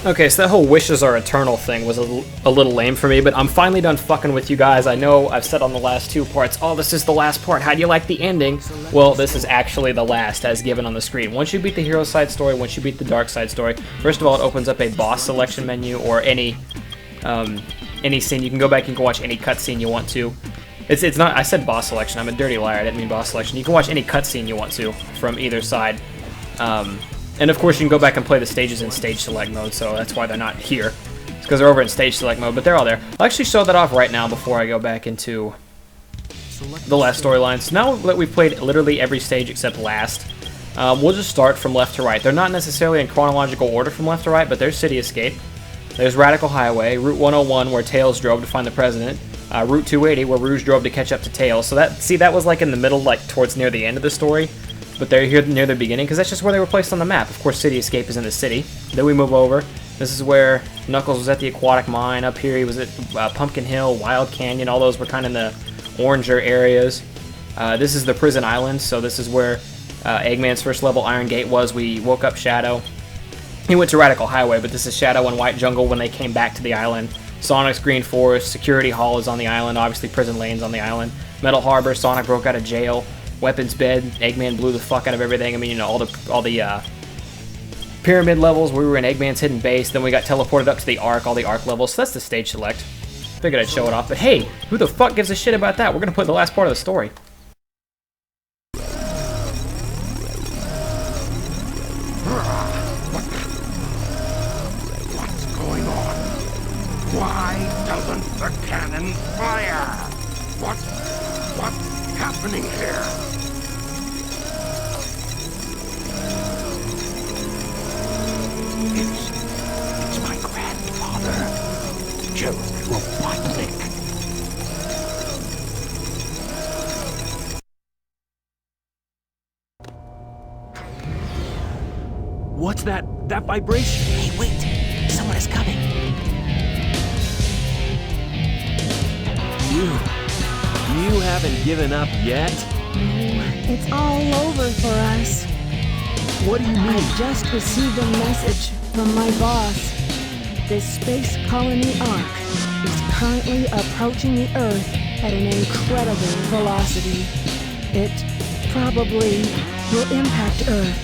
Okay, so that whole wishes are eternal thing was a little lame for me, but I'm finally done fucking with you guys. I know I've said on the last two parts, oh, this is the last part, how do you like the ending? Well, this is actually the last, as given on the screen. Once you beat the hero side story, once you beat the dark side story, first of all, it opens up a boss selection menu, or any scene. You can go back and you can watch any cutscene you want to. It's not, I said boss selection, I'm a dirty liar, I didn't mean boss selection. You can watch any cutscene you want to, from either side. And of course you can go back and play the stages in stage select mode, so that's why they're not here. It's because they're over in stage select mode, but they're all there. I'll actually show that off right now before I go back into the last storyline. So now that we've played literally every stage except last, we'll just start from left to right. They're not necessarily in chronological order from left to right, but there's City Escape. There's Radical Highway, Route 101 where Tails drove to find the President, Route 280 where Rouge drove to catch up to Tails. So that was like in the middle, like towards near the end of the story. But they're here near the beginning, because that's just where they were placed on the map. Of course, City Escape is in the city. Then we move over. This is where Knuckles was at the Aquatic Mine. Up here he was at Pumpkin Hill, Wild Canyon. All those were kind of in the oranger areas. This is the Prison Island, so this is where Eggman's first level Iron Gate was. We woke up Shadow. He went to Radical Highway, but this is Shadow and White Jungle when they came back to the island. Sonic's Green Forest, Security Hall is on the island. Obviously, Prison Lane's on the island. Metal Harbor, Sonic broke out of jail. Weapons bed, Eggman blew the fuck out of everything. I mean, you know, all the pyramid levels. We were in Eggman's hidden base. Then we got teleported up to the Ark, all the Ark levels. So that's the stage select. Figured I'd show it off. But hey, who the fuck gives a shit about that? We're gonna put the last part of the story. What's going on? Why doesn't the cannon fire? What's happening here? It's my grandfather, Gerald Robotnik. What's that vibration? Hey, wait! Someone is coming! You haven't given up yet? No, it's all over for us. What do you mean? I just received a message from my boss. The space colony Ark is currently approaching the Earth at an incredible velocity. It probably will impact Earth.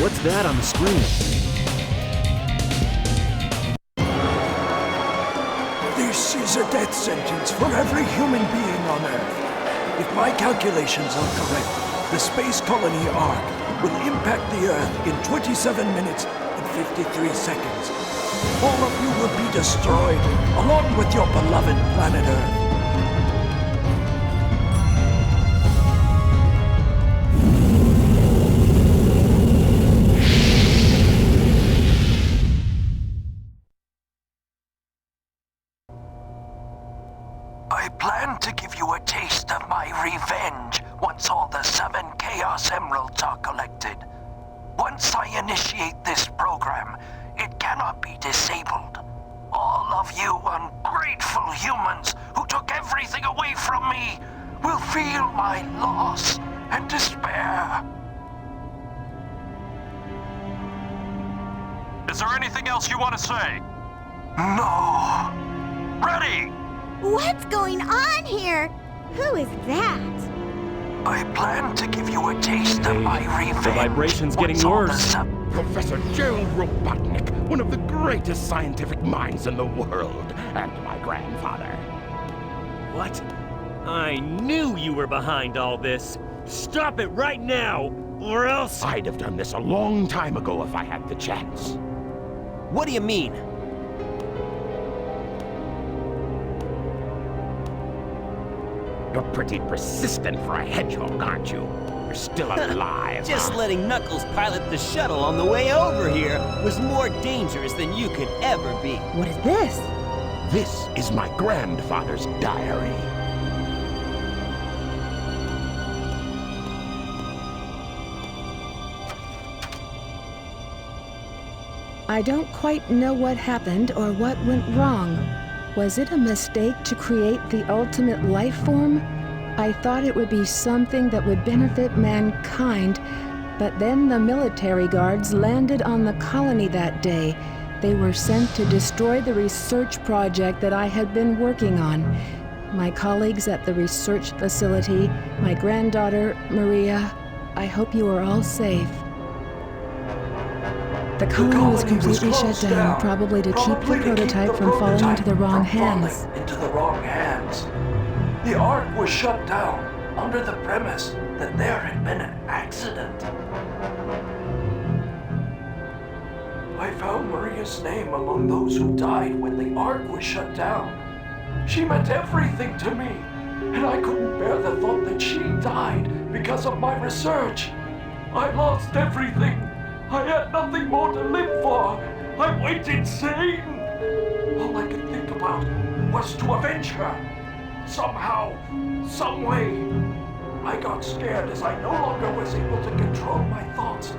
What's that on the screen? This is a death sentence for every human being on Earth. If my calculations are correct, the space colony Ark will impact the Earth in 27 minutes and 53 seconds. All of you will be destroyed, along with your beloved planet Earth. I plan to give you a taste of my revenge once all the 7 Chaos Emeralds are collected. Once I initiate this program, it cannot be disabled. All of you ungrateful humans who took everything away from me will feel my loss and despair. Is there anything else you want to say? No. Ready! What's going on here? Who is that? I plan to give you a taste of my revenge. The vibration's getting once all the worse. Professor Gerald Robotnik, one of the greatest scientific minds in the world, and my grandfather. What? I knew you were behind all this. Stop it right now, or else... I'd have done this a long time ago if I had the chance. What do you mean? You're pretty persistent for a hedgehog, aren't you? You're still alive. Just huh? letting Knuckles pilot the shuttle on the way over here was more dangerous than you could ever be. What is this? This is my grandfather's diary. I don't quite know what happened or what went wrong. Was it a mistake to create the ultimate life form? I thought it would be something that would benefit mankind, But then the military guards landed on the colony that day. They were sent to destroy the research project that I had been working on. My colleagues at the research facility, my granddaughter, Maria, I hope you are all safe. The colony was completely shut down, probably to keep the prototype from falling into the wrong hands. The Ark was shut down under the premise that there had been an accident. I found Maria's name among those who died when the Ark was shut down. She meant everything to me, and I couldn't bear the thought that she died because of my research. I lost everything. I had nothing more to live for. I went insane. All I could think about was to avenge her. Somehow, some way. I got scared as I no longer was able to control my thoughts.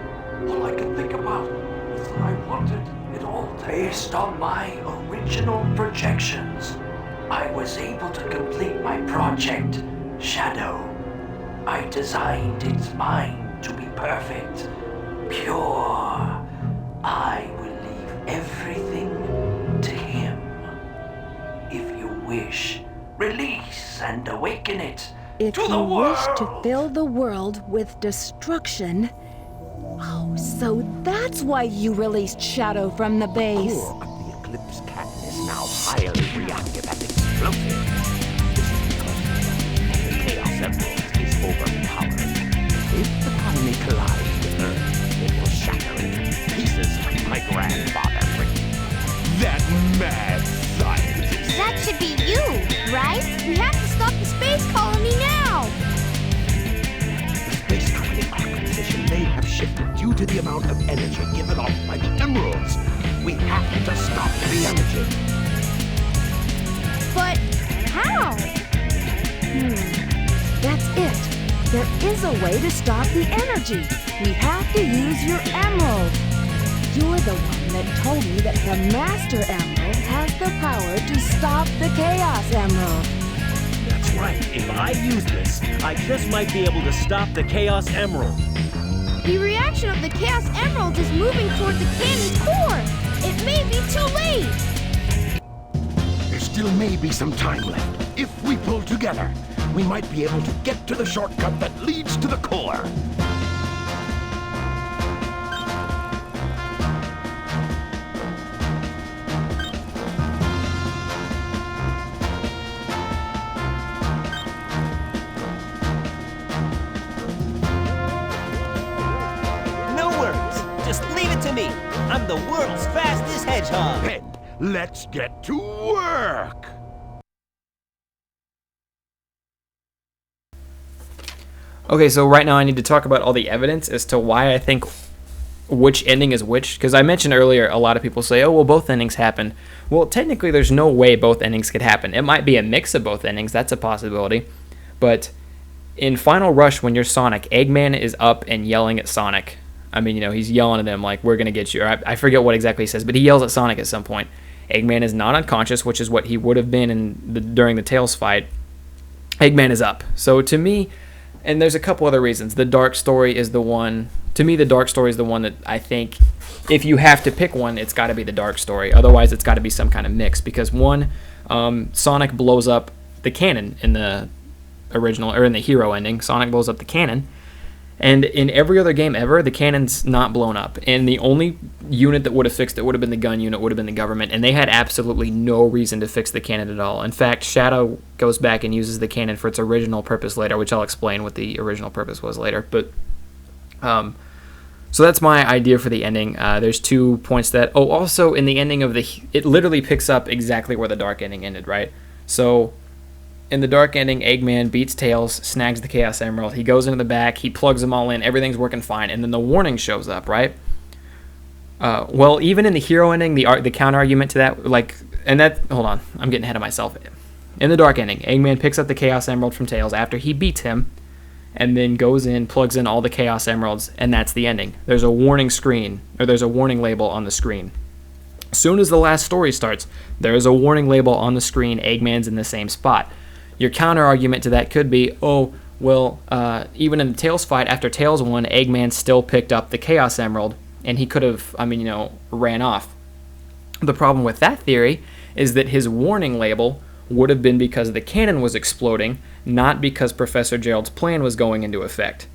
All I could think about was that I wanted it all based on my original projections. I was able to complete my project, Shadow. I designed its mind to be perfect, pure. I will leave everything to him. If you wish, release and awaken it If to the you world. wish to fill the world with destruction... Oh, so that's why you released Shadow from the base. Core of the Eclipse Cannon is now highly reactive and explosive. This is because the Chaos Emerald is overpowered. If the colony collides with Earth, it will shatter it to pieces like my grandfather. That mad scientist! That should be you, right? We have to stop the space colony now! The space colony arc position may have shifted due to the amount of energy given off by the emeralds. We have to stop the energy. But how? That's it. There is a way to stop the energy. We have to use your emerald. You're the one that told me that the Master Emerald has the power to stop the Chaos Emerald. That's right. If I use this, I just might be able to stop the Chaos Emerald. The reaction of the Chaos Emerald is moving toward the cannon's core. It may be too late. There still may be some time left. If we pull together, we might be able to get to the shortcut that leads to the core. No worries. Just leave it to me. I'm the world's fastest hedgehog. And let's get to work! Okay, so right now I need to talk about all the evidence as to why I think which ending is which, because I mentioned earlier a lot of people say, oh, well, both endings happened. Well, technically there's no way both endings could happen. It might be a mix of both endings, that's a possibility, but in Final Rush, when you're Sonic, Eggman is up and yelling at Sonic. I mean, you know, he's yelling at him like, we're going to get you. Or I forget what exactly he says, but he yells at Sonic at some point. Eggman is not unconscious, which is what he would have been during the Tails fight. Eggman is up. So to me, and there's a couple other reasons. The Dark Story is the one. To me, the Dark Story is the one that I think, if you have to pick one, it's got to be the Dark Story. Otherwise, it's got to be some kind of mix. Because one, Sonic blows up the cannon in the original, or in the hero ending. Sonic blows up the cannon. And in every other game ever, the cannon's not blown up. And the only unit that would have fixed it would have been the gun unit, would have been the government. And they had absolutely no reason to fix the cannon at all. In fact, Shadow goes back and uses the cannon for its original purpose later, which I'll explain what the original purpose was later. But so that's my idea for the ending. There's 2 points that... Oh, also in the ending of it literally picks up exactly where the Dark ending ended, right? So... in the Dark ending, Eggman beats Tails, snags the Chaos Emerald. He goes into the back, he plugs them all in, everything's working fine, and then the warning shows up, right? Well, even in the hero ending, the counter-argument to that, like, and that, hold on, I'm getting ahead of myself. In the Dark ending, Eggman picks up the Chaos Emerald from Tails after he beats him, and then goes in, plugs in all the Chaos Emeralds, and that's the ending. There's a warning screen, or there's a warning label on the screen. As soon as the last story starts, there is a warning label on the screen, Eggman's in the same spot. Your counter-argument to that could be, oh, Well, even in the Tails fight, after Tails won, Eggman still picked up the Chaos Emerald, and he could have, ran off. The problem with that theory is that his warning label would have been because the cannon was exploding, not because Professor Gerald's plan was going into effect.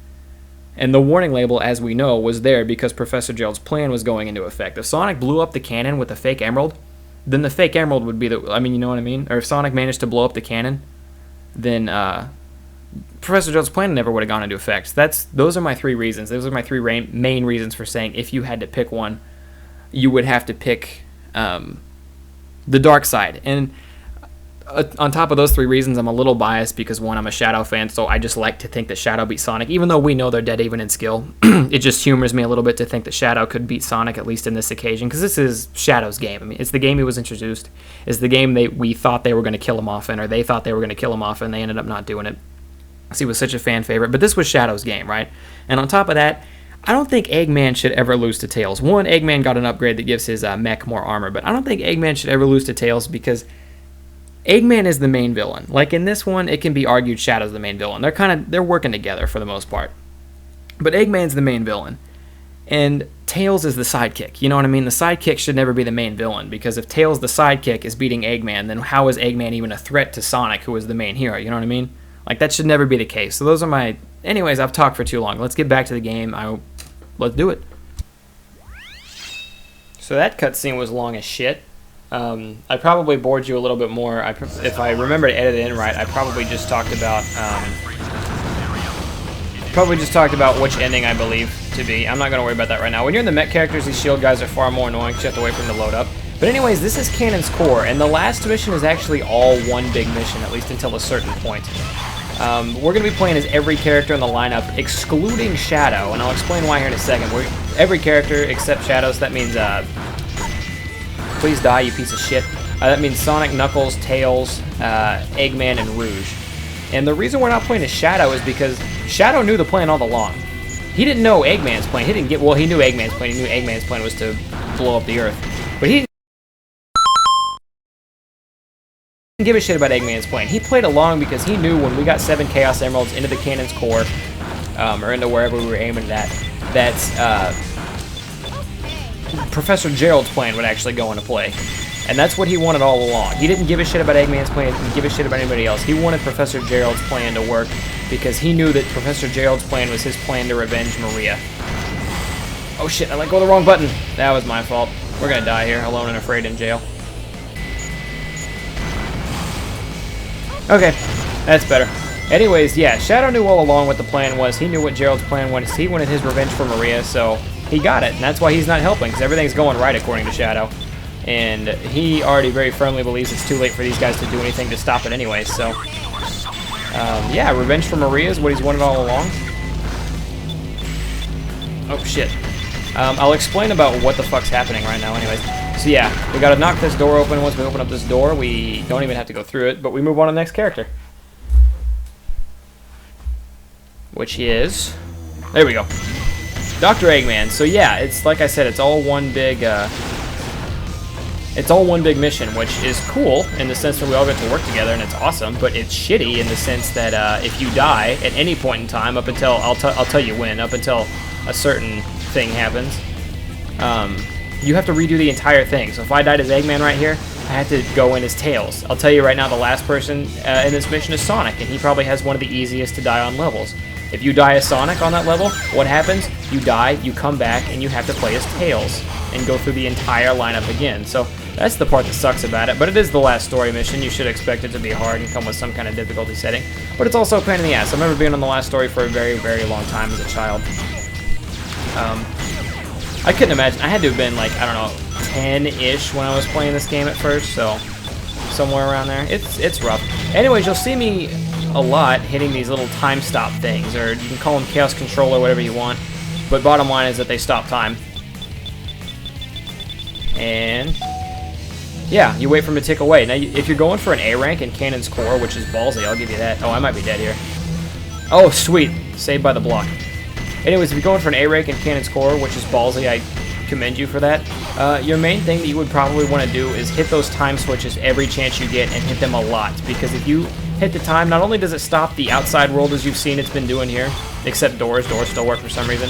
And the warning label, as we know, was there because Professor Gerald's plan was going into effect. If Sonic blew up the cannon with the fake emerald, then the fake emerald would be the... you know what I mean? Or if Sonic managed to blow up the cannon, then Professor Gerald's plan never would have gone into effect. Those are my three reasons. Those are my three main reasons for saying if you had to pick one, you would have to pick the dark side. And on top of those three reasons, I'm a little biased because, one, I'm a Shadow fan, so I just like to think that Shadow beat Sonic, even though we know they're dead even in skill. It just humors me a little bit to think that Shadow could beat Sonic, at least in this occasion, because this is Shadow's game. It's the game he was introduced. It's the game we thought they were going to kill him off in, or they thought they were going to kill him off in, and they ended up not doing it. So he was such a fan favorite, but this was Shadow's game, right? And on top of that, I don't think Eggman should ever lose to Tails. One, Eggman got an upgrade that gives his mech more armor, but I don't think Eggman should ever lose to Tails because Eggman is the main villain. Like in this one, it can be argued Shadow's the main villain. They're working together for the most part. But Eggman's the main villain. And Tails is the sidekick. You know what I mean? The sidekick should never be the main villain, because if Tails the sidekick is beating Eggman, then how is Eggman even a threat to Sonic, who is the main hero? You know what I mean? Like, that should never be the case. So those are my... Anyways, I've talked for too long. Let's get back to the game. Let's do it. So that cutscene was long as shit. I probably bored you a little bit more. If I remember to edit it in right, I probably just talked about which ending I believe to be. I'm not going to worry about that right now. When you're in the mech characters, these shield guys are far more annoying because you have to wait for them to load up. But anyways, this is Canon's core, and the last mission is actually all one big mission, at least until a certain point. We're going to be playing as every character in the lineup, excluding Shadow, and I'll explain why here in a second. Every character except Shadow, so that means... Please die, you piece of shit. That means Sonic, Knuckles, Tails, Eggman, and Rouge. And the reason we're not playing as Shadow is because Shadow knew the plan all along. He didn't know Eggman's plan. He knew Eggman's plan. He knew Eggman's plan was to blow up the Earth. But he didn't give a shit about Eggman's plan. He played along because he knew when we got 7 Chaos Emeralds into the Cannon's core, or into wherever we were aiming at, that Professor Gerald's plan would actually go into play. And that's what he wanted all along. He didn't give a shit about Eggman's plan, he didn't give a shit about anybody else. He wanted Professor Gerald's plan to work because he knew that Professor Gerald's plan was his plan to revenge Maria. Oh shit, I let go of the wrong button. That was my fault. We're gonna die here, alone and afraid in jail. Okay, that's better. Anyways, yeah, Shadow knew all along what the plan was. He knew what Gerald's plan was. He wanted his revenge for Maria, so he got it, and that's why he's not helping, because everything's going right according to Shadow. And he already very firmly believes it's too late for these guys to do anything to stop it anyway, so... yeah, revenge for Maria is what he's wanted all along. Oh, shit. I'll explain about what the fuck's happening right now anyways. So yeah, we gotta knock this door open. Once we open up this door, we don't even have to go through it, but we move on to the next character. Which is... There we go. Dr. Eggman. So yeah, it's like I said, it's all one big mission, which is cool in the sense that we all get to work together and it's awesome, but it's shitty in the sense that if you die at any point in time, up until I'll tell you when, up until a certain thing happens, you have to redo the entire thing. So if I died as Eggman right here, I had to go in as Tails. I'll tell you right now, the last person in this mission is Sonic, and he probably has one of the easiest to die on levels. If you die as Sonic on that level, what happens? You die, you come back, and you have to play as Tails and go through the entire lineup again. So that's the part that sucks about it, but it is the last story mission. You should expect it to be hard and come with some kind of difficulty setting. But it's also a pain in the ass. I remember being on the last story for a very, very long time as a child. I couldn't imagine. I had to have been like, I don't know, 10-ish when I was playing this game at first, so somewhere around there. It's rough. Anyways, you'll see me a lot hitting these little time stop things, or you can call them Chaos Control or whatever you want, but bottom line is that they stop time. And yeah, you wait for them to tick away. Now, if you're going for an A rank in Canon's core, which is ballsy, I'll give you that. Oh, I might be dead here. Oh, sweet. Saved by the block. Anyways, if you're going for an A rank in Canon's core, which is ballsy, I commend you for that. Your main thing that you would probably want to do is hit those time switches every chance you get and hit them a lot, because if you hit the time, not only does it stop the outside world as you've seen it's been doing here, except doors. Doors still work for some reason.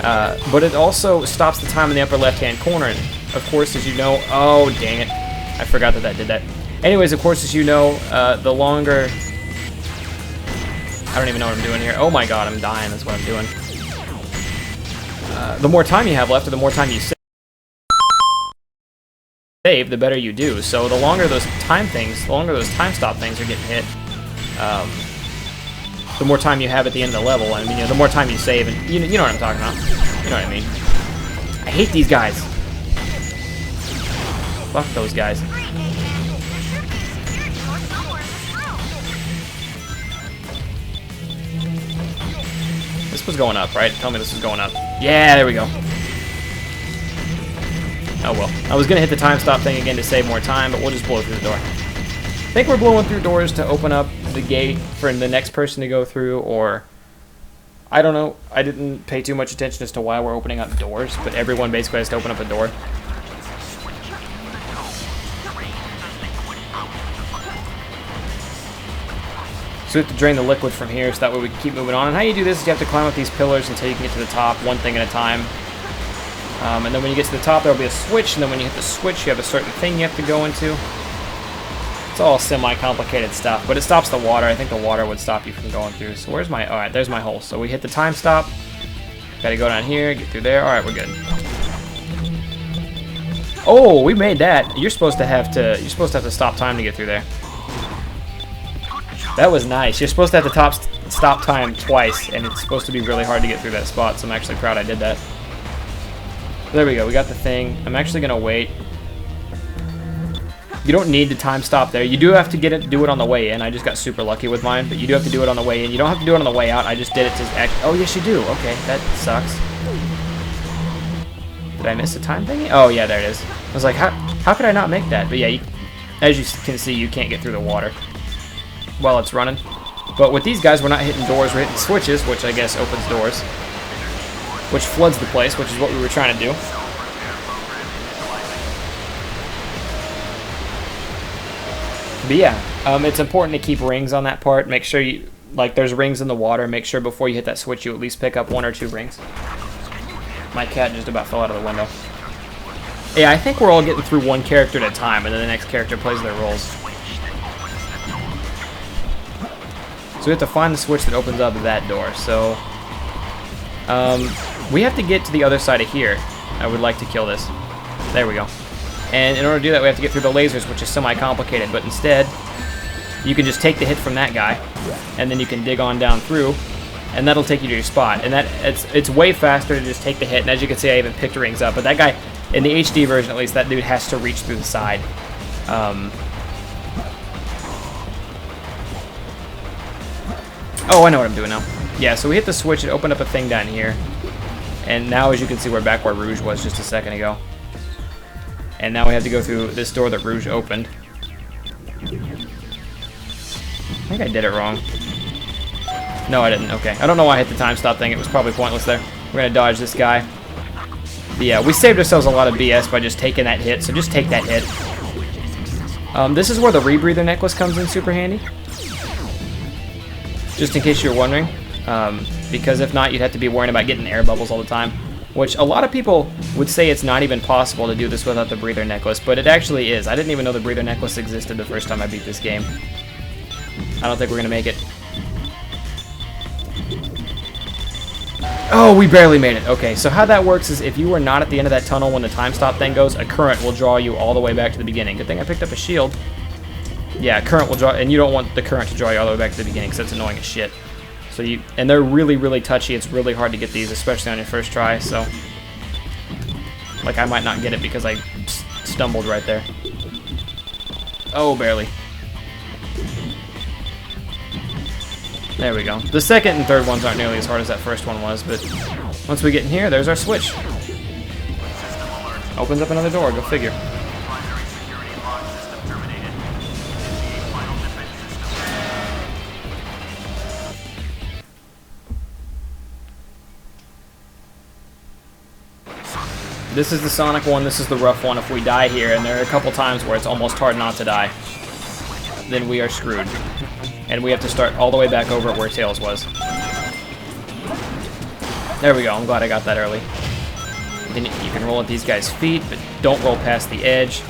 But it also stops the time in the upper left-hand corner. And of course, as you know, oh, dang it. I forgot that did that. Anyways, of course, as you know, the longer... I don't even know what I'm doing here. Oh my god, I'm dying, that's what I'm doing. The more time you have left, or the more time you save, the better you do. So the longer those time stop things are getting hit, the more time you have at the end of the level. I mean, you know, the more time you save, and you know what I'm talking about. You know what I mean. I hate these guys. Fuck those guys. This was going up, right? Tell me this is going up. Yeah, there we go. Oh well. I was gonna hit the time stop thing again to save more time, but we'll just blow through the door. I think we're blowing through doors to open up the gate for the next person to go through, or... I don't know. I didn't pay too much attention as to why we're opening up doors, but everyone basically has to open up a door. So we have to drain the liquid from here so that way we can keep moving on. And how you do this is you have to climb up these pillars until you can get to the top, one thing at a time. And then when you get to the top, there will be a switch, and then when you hit the switch, you have a certain thing you have to go into. It's all semi-complicated stuff, but it stops the water. I think the water would stop you from going through. So where's my... Alright, there's my hole. So we hit the time stop. Gotta go down here, get through there. Alright, we're good. Oh, we made that. You're supposed to have to stop time to get through there. That was nice. You're supposed to have to stop time twice, and it's supposed to be really hard to get through that spot, so I'm actually proud I did that. There we go. We got the thing. I'm actually going to wait. You don't need to time stop there. You do have to do it on the way in. I just got super lucky with mine, but you do have to do it on the way in. You don't have to do it on the way out. I just did it to act... Oh, yes, you do. Okay, that sucks. Did I miss a time thingy? Oh, yeah, there it is. I was like, how could I not make that? But yeah, as you can see, you can't get through the water while it's running. But with these guys, we're not hitting doors, we're hitting switches, which I guess opens doors, which floods the place, which is what we were trying to do. But yeah, it's important to keep rings on that part. Make sure you, like, there's rings in the water. Make sure before you hit that switch, you at least pick up 1 or 2 rings. My cat just about fell out of the window. Yeah, I think we're all getting through one character at a time, and then the next character plays their roles. So we have to find the switch that opens up that door. So we have to get to the other side of here. I would like to kill this. There we go. And in order to do that, we have to get through the lasers, which is semi-complicated. But instead, you can just take the hit from that guy, and then you can dig on down through, and that'll take you to your spot. And it's way faster to just take the hit. And as you can see, I even picked rings up. But that guy, in the HD version at least, that dude has to reach through the side. Oh, I know what I'm doing now. Yeah, so we hit the switch, it opened up a thing down here. And now, as you can see, we're back where Rouge was just a second ago. And now we have to go through this door that Rouge opened. I think I did it wrong. No, I didn't. Okay. I don't know why I hit the time stop thing. It was probably pointless there. We're going to dodge this guy. But yeah, we saved ourselves a lot of BS by just taking that hit, so just take that hit. This is where the rebreather necklace comes in super handy. Just in case you're wondering, because if not, you'd have to be worrying about getting air bubbles all the time, which a lot of people would say it's not even possible to do this without the breather necklace, but it actually is. I didn't even know the breather necklace existed the first time I beat this game. I don't think we're going to make it. Oh, we barely made it. Okay, so how that works is if you are not at the end of that tunnel when the time stop thing goes, a current will draw you all the way back to the beginning. Good thing I picked up a shield. Yeah, current will draw, and you don't want the current to draw you all the way back to the beginning because that's annoying as shit. So and they're really, really touchy. It's really hard to get these, especially on your first try. So, like, I might not get it because I stumbled right there. Oh, barely. There we go. The second and third ones aren't nearly as hard as that first one was, but once we get in here, there's our switch. Opens up another door. Go figure. This is the Sonic one, this is the rough one if we die here, and there are a couple times where it's almost hard not to die. then we are screwed. And we have to start all the way back over at where Tails was. There we go, I'm glad I got that early. Then you can roll at these guys' feet, but don't roll past the edge. You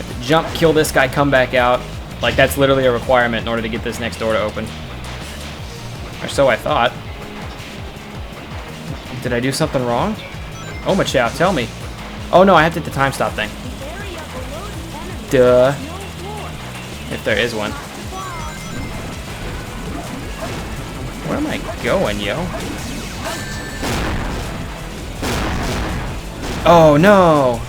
have to jump, kill this guy, come back out. Like, that's literally a requirement in order to get this next door to open. Or so I thought. Did I do something wrong? Oh, Machow, tell me. Oh no, I have to hit the time stop thing. Duh. If there is one. Where am I going, yo? Oh no!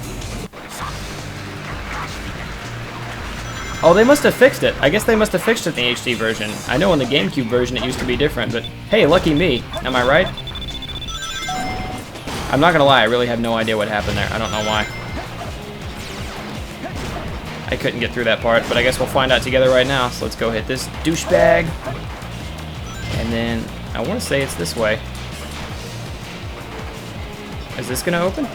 Oh, they must have fixed it. I guess they must have fixed it in the HD version. I know in the GameCube version it used to be different, but hey, lucky me. Am I right? I'm not gonna lie, I really have no idea what happened there. I don't know why. I couldn't get through that part, but I guess we'll find out together right now. So let's go hit this douchebag. And then, I want to say it's this way. Is this gonna open?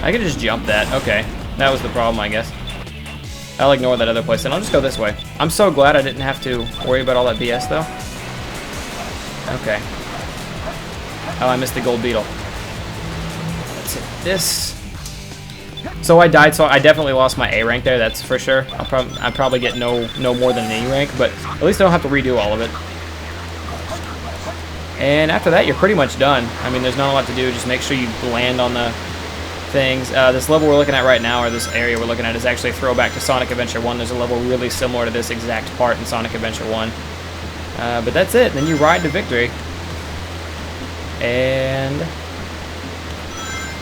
I could just jump that. Okay, that was the problem, I guess. I'll ignore that other place, and I'll just go this way. I'm so glad I didn't have to worry about all that BS, though. Okay. Oh, I missed the gold beetle. Let's hit this. So I died, so I definitely lost my A rank there, that's for sure. I'll probably get no more than an E rank, but at least I don't have to redo all of it. And after that, you're pretty much done. I mean, there's not a lot to do. Just make sure you land on the things. This level we're looking at right now, or this area we're looking at, is actually a throwback to Sonic Adventure 1. There's a level really similar to this exact part in Sonic Adventure 1. But that's it. Then you ride to victory. And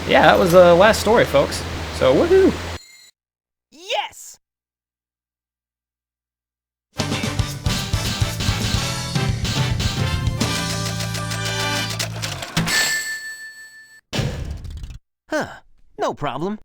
yeah, that was the last story, folks. So, woohoo! Yes! Huh. No problem.